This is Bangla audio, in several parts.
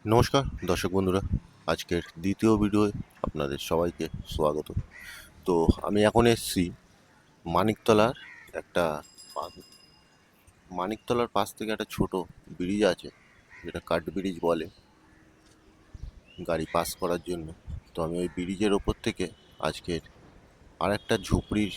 নমস্কার দর্শক বন্ধুরা, আজকের দ্বিতীয় ভিডিওয়ে আপনাদের সবাইকে স্বাগত। তো আমি এখন এসেছি মানিকতলার একটা পা- মানিকতলার পাশ থেকে একটা ছোট ব্রিজ আছে, যেটা কাঠ ব্রিজ বলে গাড়ি পাস করার জন্য। তো আমি ওই ব্রিজের ওপর থেকে আজকের আর একটা ঝুপড়ির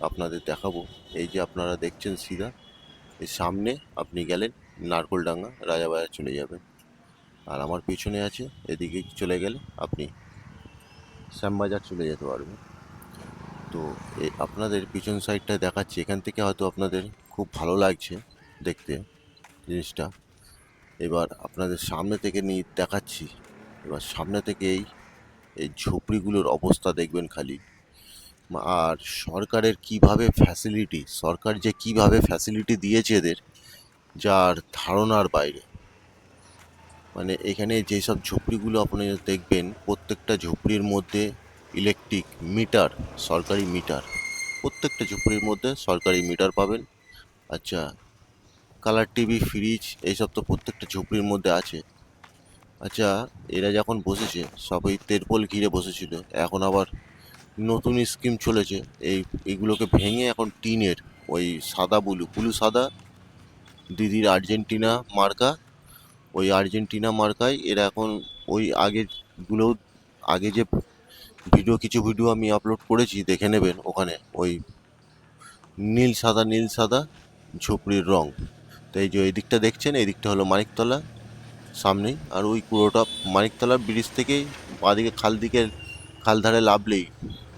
আপনাদের দেখাবো। এই যে আপনারা দেখছেন সিধা এর সামনে আপনি গেলেন নারকোলডাঙ্গা রাজাবাজার চলে যাবেন, আর আমার পেছনে আছে এদিকে চলে গেলে আপনি শ্যামবাজার চলে যেতে পারবেন। তো আপনাদের পিছন সাইডটা দেখাচ্ছি, এখান থেকে হয়তো আপনাদের খুব ভালো লাগছে দেখতে জিনিসটা। এবার আপনাদের সামনে থেকে নিয়ে দেখাচ্ছি। এবার সামনে থেকে এই ঝুপড়িগুলোর অবস্থা দেখবেন খালি। আর সরকারের কিভাবে ফ্যাসিলিটি, সরকার যে কিভাবে ফ্যাসিলিটি দিয়েছে এদের, যার ধারণার বাইরে। মানে এখানে যেসব ঝুপড়িগুলো আপনি দেখবেন, প্রত্যেকটা ঝুপড়ির মধ্যে ইলেকট্রিক মিটার, সরকারি মিটার। প্রত্যেকটা ঝুপড়ির মধ্যে সরকারি মিটার পাবেন। আচ্ছা, কালার টিভি, ফ্রিজ, এইসব তো প্রত্যেকটা ঝুপড়ির মধ্যে আছে। আচ্ছা, এরা যখন বসেছে সবই তেরপল ঘিরে বসেছিল, এখন আবার নতুন স্কিম চলেছে। এইগুলোকে ভেঙে এখন টিনের ওই সাদা ব্লু ব্লু সাদা দিদির আর্জেন্টিনা মার্কা, ওই আর্জেন্টিনা মার্কায় এরা এখন ওই আগেরগুলো, আগে যে কিছু ভিডিও আমি আপলোড করেছি দেখে নেবেন, ওখানে ওই নীল সাদা ঝুপড়ির রং। তো এই যে এই দিকটা দেখছেন, এই দিকটা হলো মানিকতলা সামনেই, আর ওই পুরোটা মানিকতলা ব্রিজ থেকেই বাঁদিকে খাল ধারে লাভলেই,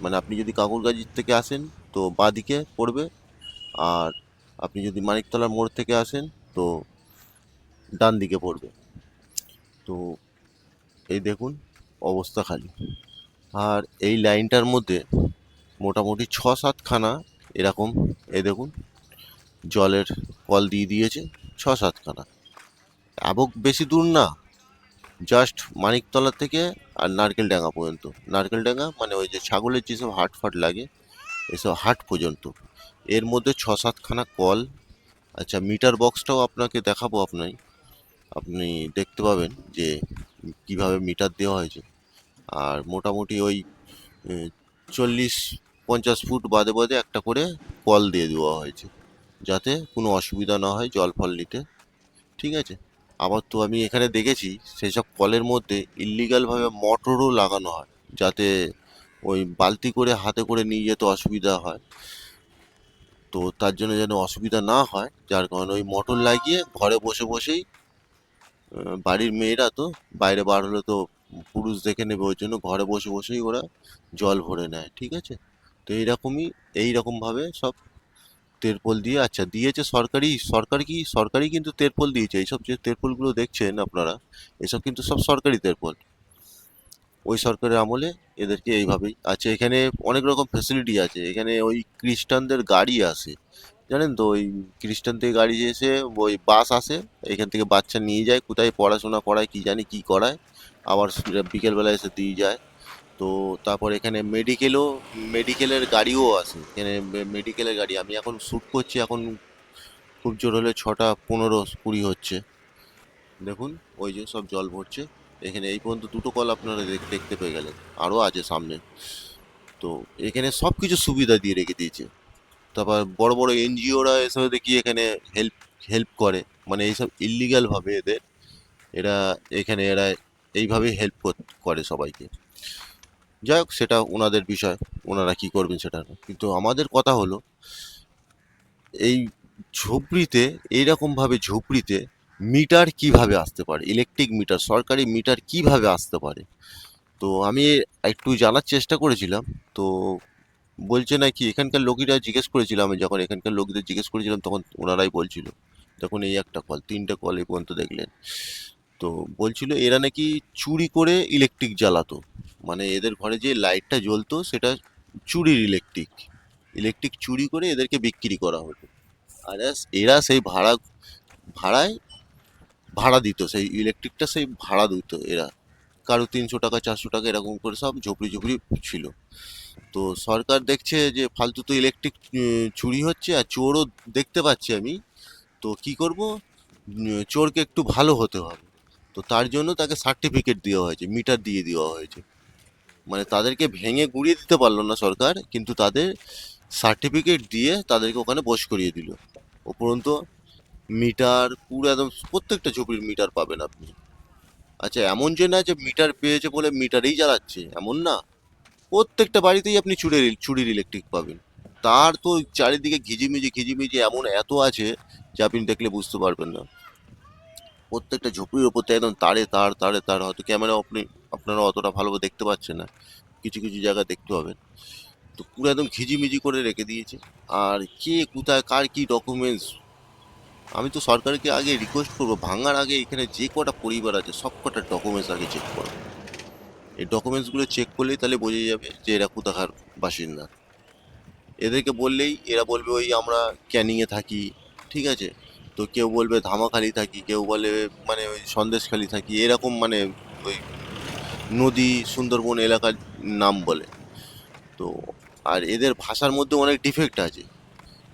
মানে আপনি যদি কাকুরগাজির থেকে আসেন তো বাঁদিকে পড়বে, আর আপনি যদি মানিকতলার মোড় থেকে আসেন তো ডান দিকে পড়বে। তো এই দেখুন অবস্থা খালি। আর এই লাইনটার মধ্যে মোটামুটি 6-7খানা এরকম, এই দেখুন জলের কল দিয়ে দিয়েছে 6-7খানা। বেশি দূর না, জাস্ট মানিকতলা থেকে আর নারকেলডাঙ্গা পর্যন্ত। নারকেলডাঙ্গা মানে ওই যে ছাগলের যেসব হাট ফাট লাগে, এসব হাট পর্যন্ত এর মধ্যে 6-7খানা কল। আচ্ছা, মিটার বক্সটাও আপনাকে দেখাবো। আপনি দেখতে পাবেন যে কিভাবে মিটার দেওয়া হয়েছে। আর মোটামুটি ওই 40-50 ফুট বাদে বাদে একটা করে কল দিয়ে দেওয়া হয়েছে, যাতে কোনো অসুবিধা না হয় জল ফল নিতে। ঠিক আছে। আবার তো আমি এখানে দেখেছি সেই সব কলের মধ্যে ইল্লিগালভাবে মোটরও লাগানো হয়, যাতে ওই বালতি করে হাতে করে নিয়ে যেতে অসুবিধা হয়। তো তার জন্য যেন অসুবিধা না হয়, যার কারণে ওই মোটর লাগিয়ে ঘরে বসে বসেই বাড়ির মেয়েরা তো বাইরে বার হলে তো পুরুষ দেখে নেবে, ওই জন্য ঘরে বসে বসেই ওরা জল ভরে নেয়। ঠিক আছে। তো এইরকমভাবে সব তেরপল দিয়ে, আচ্ছা দিয়েছে সরকারি, সরকারি কিন্তু তেরপল দিয়েছে। এইসব যে তেরপলগুলো দেখছেন আপনারা, এসব কিন্তু সব সরকারি তেরপল। ওই সরকারের আমলে এদেরকে এইভাবেই। আচ্ছা, এখানে অনেক রকম ফ্যাসিলিটি আছে। এখানে ওই খ্রিস্টানদের গাড়ি আসে, জানেন তো, ওই খ্রিস্টান থেকে গাড়ি এসে ওই বাস আসে, এখান থেকে বাচ্চা নিয়ে যায়, কোথায় পড়াশোনা করায় কি জানি কি করায়, আবার বিকেলবেলা এসে দিয়ে যায়। তো তারপর এখানে মেডিকেলের গাড়িও আছে। এখানে মেডিকেলের গাড়ি, আমি এখন শ্যুট করছি, এখন খুব জোর হলে 6:15-20 হচ্ছে। দেখুন ওই যে সব জল ভরছে। এখানে এই পর্যন্ত দুটো কল আপনারা দেখতে পেয়ে গেলেন, আরও আছে সামনে। তো এখানে সব কিছু সুবিধা দিয়ে রেখে দিয়েছে। তারপর বড় বড় এনজিওরা এসে দেখি এখানে হেল্প হেল্প করে। মানে এইসব ইল্লিগাল ভাবে এরা এইভাবেই হেল্প করে সবাইকে। যাই হোক, সেটা ওনাদের বিষয়, ওনারা কি করবেন সেটা না। কিন্তু আমাদের কথা হলো, এই ঝুপড়িতে, এইরকমভাবে ঝুপড়িতে মিটার কিভাবে আসতে পারে, ইলেকট্রিক মিটার, সরকারি মিটার কিভাবে আসতে পারে। তো আমি একটু জানার চেষ্টা করেছিলাম। তো বলছে নাকি, এখানকার লোকেরা জিজ্ঞেস করেছিলাম, আমি যখন এখানকার লোকদের জিজ্ঞেস করেছিলাম তখন ওনারাই বলছিল, দেখুন এই একটা কল, 3টে কল এই পর্যন্ত দেখলেন। তো বলছিল এরা নাকি চুরি করে ইলেকট্রিক জ্বালাতো, মানে এদের ঘরে যে লাইটটা জ্বলতো সেটা চুরির ইলেকট্রিক, চুরি করে এদেরকে বিক্রি করা হতো। আর এরা সেই ভাড়ায় ভাড়া দিত, সেই ইলেকট্রিকটা সেই ভাড়া দিত এরা, কারো 300 টাকা 400 টাকা এরকম করে, সব ঝুপড়ি ঝুপড়ি ছিল। তো সরকার দেখছে যে ফালতু তো ইলেকট্রিক চুরি হচ্ছে, আর চোরও দেখতে পাচ্ছি আমি। তো কি করব, চোরকে একটু ভালো হতে হবে। তো তার জন্য তাকে সার্টিফিকেট দেওয়া হয়েছে, মিটার দিয়ে দেওয়া হয়েছে। মানে তাদেরকে ভেঙে গুঁড়িয়ে দিতে পারলো না সরকার, কিন্তু তাদের সার্টিফিকেট দিয়ে তাদেরকে ওখানে বস করিয়ে দিল। উপরন্তু মিটার পুরো একদম প্রত্যেকটা ঝুপড়ির মিটার পাবেন আপনি। আচ্ছা, এমন যে না যে মিটার পেয়েছে বলে মিটারেই জ্বালাচ্ছে, এমন না। প্রত্যেকটা বাড়িতেই আপনি চুরির ইলেকট্রিক পাবেন। তার তো চারিদিকে ঘিজিমিজি এমন এত আছে যে আপনি দেখলে বুঝতে পারবেন না। প্রত্যেকটা ঝুপড়ির ওপর থেকে একদম তারে তার হয়তো ক্যামেরা আপনারা অতটা ভালোভাবে দেখতে পাচ্ছেন না, কিছু কিছু জায়গা দেখতে পাবেন। তো পুরো একদম ঘিজিমিজি করে রেখে দিয়েছে। আর কে কোথায় কার কি ডকুমেন্টস, আমি তো সরকারকে আগে রিকোয়েস্ট করবো, ভাঙার আগে এখানে যে কটা পরিবার আছে সব কটা ডকুমেন্টস আগে চেক করো। এই ডকুমেন্টসগুলো চেক করলেই তাহলে বোঝা যাবে যে এরা কোথাকার বাসিন্দা। এদেরকে বললেই এরা বলবে ওই আমরা ক্যানিংয়ে থাকি, ঠিক আছে। তো কেউ বলবে ধামাখালি থাকি, কেউ বলে মানে ওই সন্দেশখালি থাকি, এরকম মানে ওই নদী সুন্দরবন এলাকার নাম বলে। তো আর এদের ভাষার মধ্যে অনেক ডিফেক্ট আছে।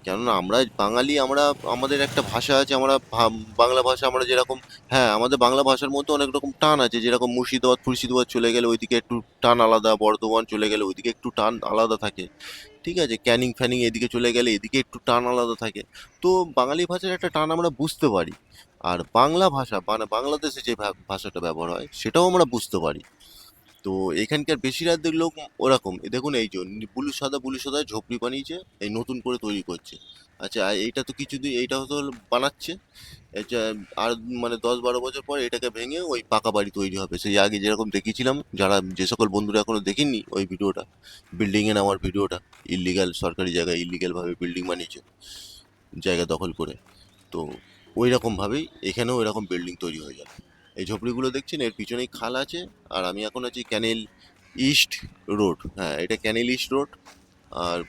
কেননা আমরা বাঙালি, আমরা আমাদের একটা ভাষা আছে, আমরা বাংলা ভাষা আমরা যেরকম, হ্যাঁ আমাদের বাংলা ভাষার মধ্যে অনেক রকম টান আছে, যেরকম মুর্শিদাবাদ চলে গেলে ওইদিকে একটু টান আলাদা, বর্ধমান চলে গেলে ওইদিকে একটু টান আলাদা থাকে, ঠিক আছে। ক্যানিং ফ্যানিং এদিকে চলে গেলে এদিকে একটু টান আলাদা থাকে। তো বাঙালি ভাষার একটা টান আমরা বুঝতে পারি, আর বাংলা ভাষা মানে বাংলাদেশে যে ভাষাটা ব্যবহার হয় সেটাও আমরা বুঝতে পারি। তো এখানকার বেশিরভাগ লোক ওরকম, দেখুন এই যে বুলু সাদা ঝোপড়ি বানিয়েছে, এই নতুন করে তৈরি করছে। আচ্ছা, আর এইটা তো কিছুদিন এইটা হয়তো বানাচ্ছে, এটা আর মানে 10-12 বছর পর এটাকে ভেঙে ওই পাকা বাড়ি তৈরি হবে। সেই আগে যেরকম দেখিয়েছিলাম, যারা যে সকল বন্ধুরা এখনো দেখেননি ওই ভিডিওটা, বিল্ডিংয়ে নামার ভিডিওটা, ইলিগাল সরকারি জায়গায় ইলিগাল ভাবে বিল্ডিং বানিয়েছে জায়গা দখল করে। তো ওই রকমভাবেই এখানেও এরকম বিল্ডিং তৈরি হয়ে যাবে। এই ঝোপড়িগুলো দেখছেন, এর পিছনেই খাল আছে। আর আমি এখন আছি ক্যানেল ইস্ট রোড, হ্যাঁ এটা ক্যানেল ইস্ট রোড। আর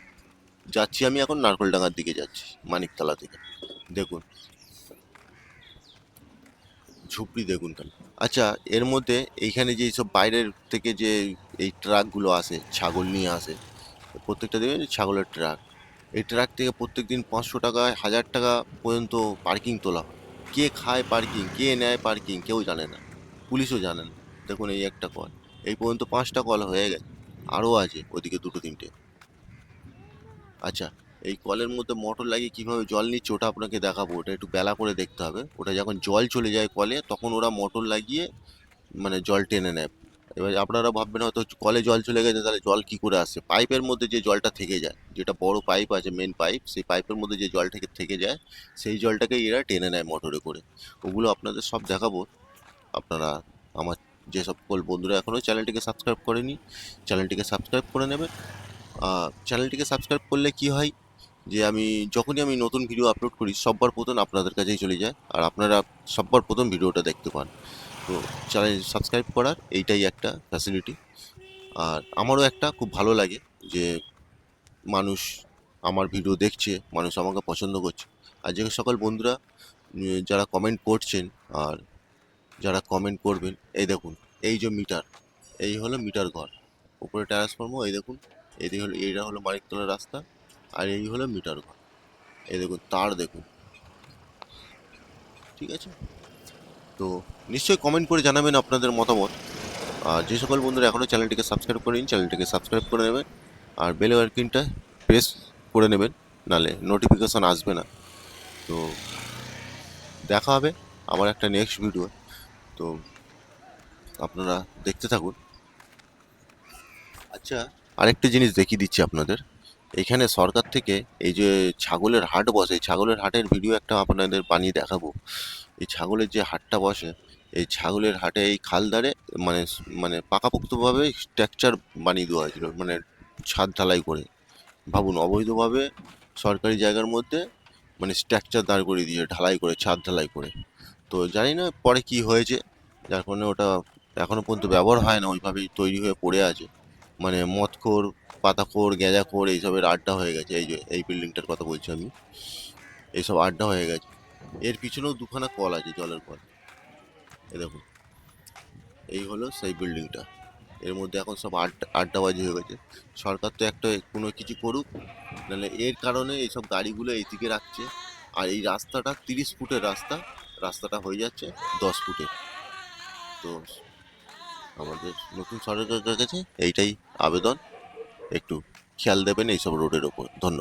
যাচ্ছি আমি এখন নারকলডাঙ্গার দিকে যাচ্ছি মানিকতলা থেকে। দেখুন ঝুপড়ি দেখুন তাহলে। আচ্ছা, এর মধ্যে এইখানে যে সব বাইরের থেকে যে এই ট্রাকগুলো আসে ছাগল নিয়ে আসে, প্রত্যেকটা দেখবেন ছাগলের ট্রাক, এই ট্রাক থেকে প্রত্যেক দিন 500 টাকা 1000 টাকা পর্যন্ত পার্কিং তোলা হয়। কে খায় পার্কিং, কে নেয় পার্কিং, কেউ জানে না, পুলিশও জানে না। দেখুন এই একটা কল, এই পর্যন্ত 5টা কল হয়ে গেছে, আরও আছে ওদিকে 2-3টে। আচ্ছা, এই কলের মধ্যে মোটর লাগিয়ে কীভাবে জল নিচ্ছে ওটা আপনাকে দেখাবো, ওটা একটু বেলা করে দেখতে হবে। ওটা যখন জল চলে যায় কলে তখন ওরা মোটর লাগিয়ে মানে জল টেনে নেয়। এবার আপনারা ভাববেন হয়তো কলে জল চলে গেছে তাহলে জল কি করে আসছে, পাইপের মধ্যে যে জলটা থেকে যায়, যেটা বড় পাইপ আছে মেন পাইপ, সেই পাইপের মধ্যে যে জল থেকে যায় সেই জলটাকে এরা টেনে নেয় মোটরে করে। ওগুলো আপনাদের সব দেখাবো। আপনারা আমার যে সকল বন্ধুরা এখনও চ্যানেলটিকে সাবস্ক্রাইব করেনি, চ্যানেলটিকে সাবস্ক্রাইব করে নেবেন। চ্যানেলটিকে সাবস্ক্রাইব করলে কি হয় যে যখনই আমি নতুন ভিডিও আপলোড করি সব্বার প্রথম আপনাদের কাছেই চলে যায়, আর আপনারা সব্বার প্রথম ভিডিওটা দেখতে পান। তো চ্যানেল সাবস্ক্রাইব করার এইটাই একটা ফ্যাসিলিটি। আর আমারও একটা খুব ভালো লাগে যে মানুষ আমার ভিডিও দেখছে, মানুষ আমাকে পছন্দ করছে। আর যে সকল বন্ধুরা যারা কমেন্ট করছেন আর যারা কমেন্ট করবেন, এই দেখুন এই যে মিটার, এই হলো মিটার ঘর, উপরে ট্রান্সফর্মার, এই দেখুন এইটা হলো মানিকতলার রাস্তা, আর এই হলো মিটার ঘর। এই দেখুন তার দেখুন, ঠিক আছে। তো নিশ্চয়ই কমেন্ট করে জানাবেন আপনাদের মতামত। আর যে সকল বন্ধুরা এখনও চ্যানেলটিকে সাবস্ক্রাইব করেন চ্যানেলটিকে সাবস্ক্রাইব করে নেবেন, আর বেল আইকনটা প্রেস করে নেবেন, নালে নোটিফিকেশন আসবে না। তো দেখা হবে আবার একটা নেক্সট ভিডিও। তো আপনারা দেখতে থাকুন। আচ্ছা, আরেকটা জিনিস দেখিয়ে দিচ্ছি আপনাদের। এখানে সরকার থেকে এই যে ছাগলের হাট বসে, এই ছাগলের হাটের ভিডিও একটা আপনাদের বানিয়ে দেখাবো। এই ছাগলের যে হাটটা বসে, এই ছাগলের হাটে এই খালধারে মানে মানে পাকাপোক্তভাবে স্ট্রাকচার বানিয়ে দেওয়া হয়েছিল, মানে ছাদ ঢালাই করে। ভাবুন, অবৈধভাবে সরকারি জায়গার মধ্যে মানে স্ট্রাকচার দাঁড় করিয়ে দিয়ে ঢালাই করে, ছাদ ঢালাই করে। তো জানি না পরে কি হয়েছে, যার কারণে ওটা এখনো পর্যন্ত ব্যবহার হয় না, ওইভাবেই তৈরি হয়ে পড়ে আছে। মানে মদখোর, পাতাখোর, গ্যাঁজাখোর এইসবের আড্ডা হয়ে গেছে। এই যে এই বিল্ডিংটার কথা বলছি আমি, এইসব আড্ডা হয়ে গেছে। এর পিছনেও দুখানা কল আছে, জলের কল। এ দেখুন, এই হলো সেই বিল্ডিংটা। এর মধ্যে এখন সব আড্ডাবাজি হয়ে গেছে। সরকার তো একটা কোনো কিছু করুক, নাহলে এর কারণে এইসব গাড়িগুলো এইদিকে রাখছে। আর এই রাস্তাটা 30 ফুটের রাস্তা, রাস্তাটা হয়ে যাচ্ছে 10 ফুটের। তো আমাদের নতুন সরকারের কাছে এইটাই আবেদন, একটু খেয়াল দেবেন এইসব রোডের ওপর। ধন্যবাদ।